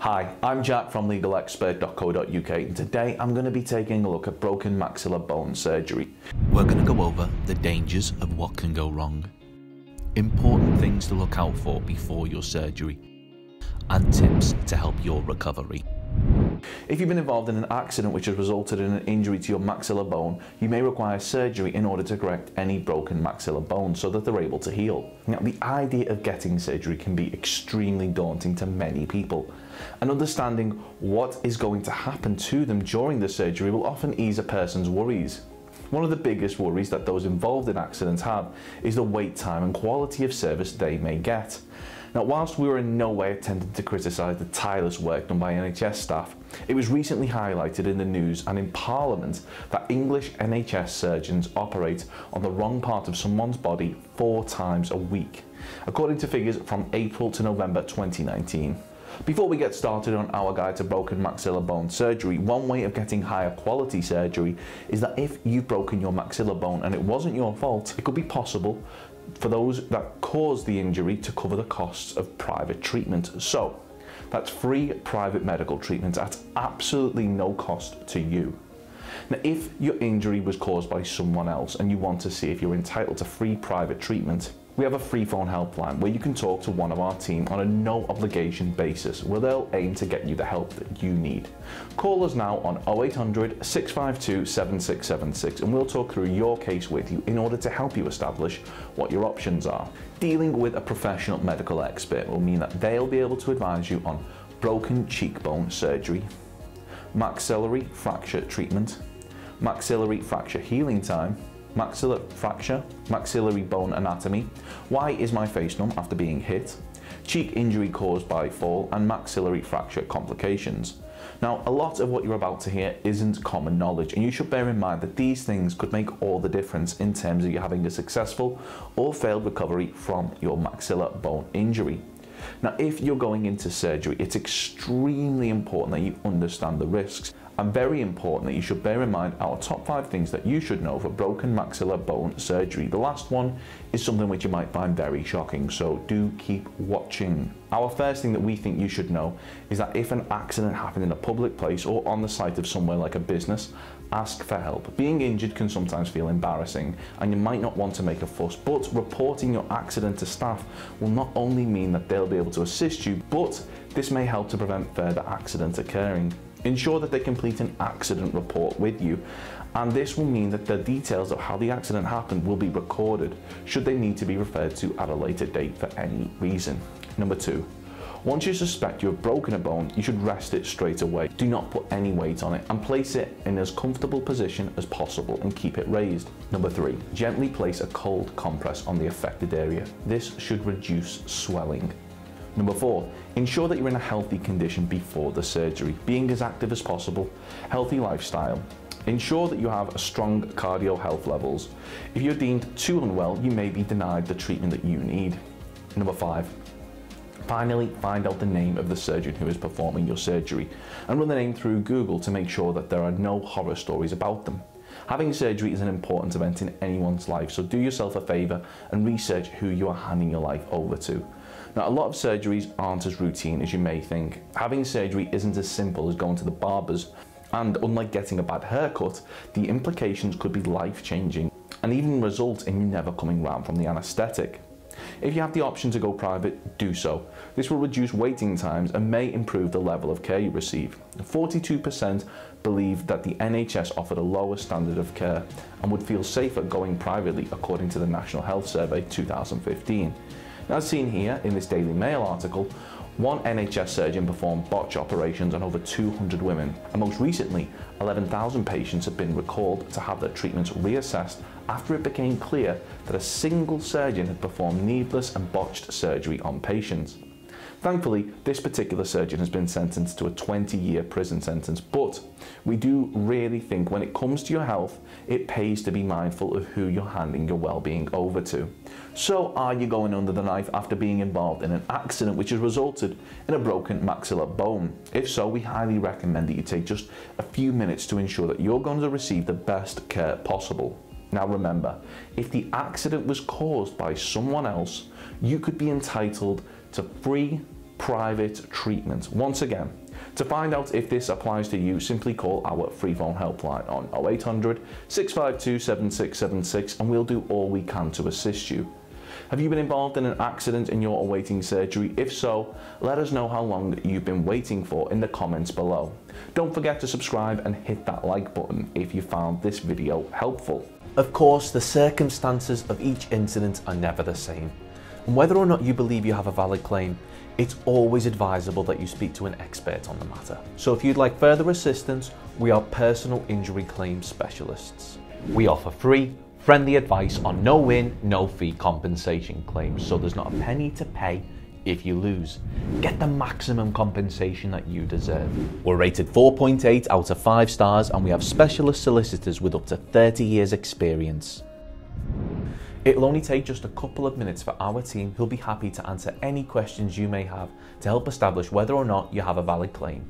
Hi, I'm Jack from legalexpert.co.uk and today I'm going to be taking a look at broken maxilla bone surgery. We're going to go over the dangers of what can go wrong, important things to look out for before your surgery, and tips to help your recovery. If you've been involved in an accident which has resulted in an injury to your maxilla bone, you may require surgery in order to correct any broken maxilla bones so that they're able to heal. Now, the idea of getting surgery can be extremely daunting to many people, and understanding what is going to happen to them during the surgery will often ease a person's worries. One of the biggest worries that those involved in accidents have is the wait time and quality of service they may get. Now, whilst we were in no way attempting to criticise the tireless work done by NHS staff, it was recently highlighted in the news and in Parliament that English NHS surgeons operate on the wrong part of someone's body 4 times a week, according to figures from April to November 2019. Before we get started on our guide to broken maxilla bone surgery, one way of getting higher quality surgery is that if you've broken your maxilla bone and it wasn't your fault, it could be possible for those that caused the injury to cover the costs of private treatment. So that's free private medical treatment at absolutely no cost to you. Now, if your injury was caused by someone else and you want to see if you're entitled to free private treatment, we have a free phone helpline where you can talk to one of our team on a no obligation basis, where they'll aim to get you the help that you need. Call us now on 0800 652 7676 and we'll talk through your case with you in order to help you establish what your options are. Dealing with a professional medical expert will mean that they'll be able to advise you on broken cheekbone surgery, maxillary fracture treatment, maxillary fracture healing time, maxilla fracture, maxillary bone anatomy, why is my face numb after being hit, cheek injury caused by fall, and maxillary fracture complications. Now, a lot of what you're about to hear isn't common knowledge, and you should bear in mind that these things could make all the difference in terms of you having a successful or failed recovery from your maxilla bone injury. Now, if you're going into surgery, it's extremely important that you understand the risks, and very important that you should bear in mind our top 5 things that you should know for broken maxilla bone surgery. The last one is something which you might find very shocking, so do keep watching. Our first thing that we think you should know is that if an accident happened in a public place or on the site of somewhere like a business, ask for help. Being injured can sometimes feel embarrassing and you might not want to make a fuss, but reporting your accident to staff will not only mean that they'll be able to assist you, but this may help to prevent further accidents occurring. Ensure that they complete an accident report with you, and this will mean that the details of how the accident happened will be recorded should they need to be referred to at a later date for any reason. Number 2. Once you suspect you have broken a bone, you should rest it straight away. Do not put any weight on it and place it in as comfortable position as possible and keep it raised. Number 3. Gently place a cold compress on the affected area. This should reduce swelling. Number 4, ensure that you're in a healthy condition before the surgery, being as active as possible, healthy lifestyle. Ensure that you have a strong cardio health levels. If you're deemed too unwell, you may be denied the treatment that you need. Number 5, finally find out the name of the surgeon who is performing your surgery and run the name through Google to make sure that there are no horror stories about them. Having surgery is an important event in anyone's life, so do yourself a favour and research who you are handing your life over to. Now, a lot of surgeries aren't as routine as you may think. Having surgery isn't as simple as going to the barber's, and unlike getting a bad haircut, the implications could be life-changing and even result in you never coming round from the anaesthetic. If you have the option to go private, do so. This will reduce waiting times and may improve the level of care you receive. 42% believe that the NHS offered a lower standard of care and would feel safer going privately, according to the National Health Survey 2015. Now, as seen here in this Daily Mail article, one NHS surgeon performed botch operations on over 200 women, and most recently 11,000 patients have been recalled to have their treatments reassessed after it became clear that a single surgeon had performed needless and botched surgery on patients. Thankfully, this particular surgeon has been sentenced to a 20-year prison sentence, but we do really think when it comes to your health, it pays to be mindful of who you're handing your well-being over to. So, are you going under the knife after being involved in an accident which has resulted in a broken maxilla bone? If so, we highly recommend that you take just a few minutes to ensure that you're going to receive the best care possible. Now remember, if the accident was caused by someone else, you could be entitled to free private treatment. Once again, to find out if this applies to you, simply call our free phone helpline on 0800 652 7676 and we'll do all we can to assist you. Have you been involved in an accident and you're awaiting surgery? If so, let us know how long you've been waiting for in the comments below. Don't forget to subscribe and hit that like button if you found this video helpful. Of course, the circumstances of each incident are never the same. And whether or not you believe you have a valid claim, it's always advisable that you speak to an expert on the matter. So if you'd like further assistance, we are personal injury claims specialists. We offer free, friendly advice on no win, no fee compensation claims, so there's not a penny to pay if you lose. Get the maximum compensation that you deserve. We're rated 4.8 out of 5 stars and we have specialist solicitors with up to 30 years experience. It'll only take just a couple of minutes for our team who'll be happy to answer any questions you may have to help establish whether or not you have a valid claim.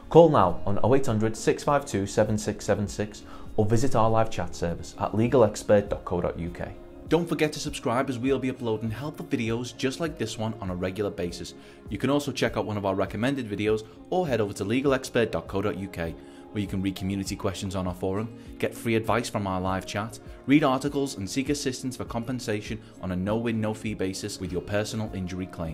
Call now on 0800 652 7676 or visit our live chat service at legalexpert.co.uk. Don't forget to subscribe as we'll be uploading helpful videos just like this one on a regular basis. You can also check out one of our recommended videos or head over to legalexpert.co.uk where you can read community questions on our forum, get free advice from our live chat, read articles and seek assistance for compensation on a no-win, no-fee basis with your personal injury claim.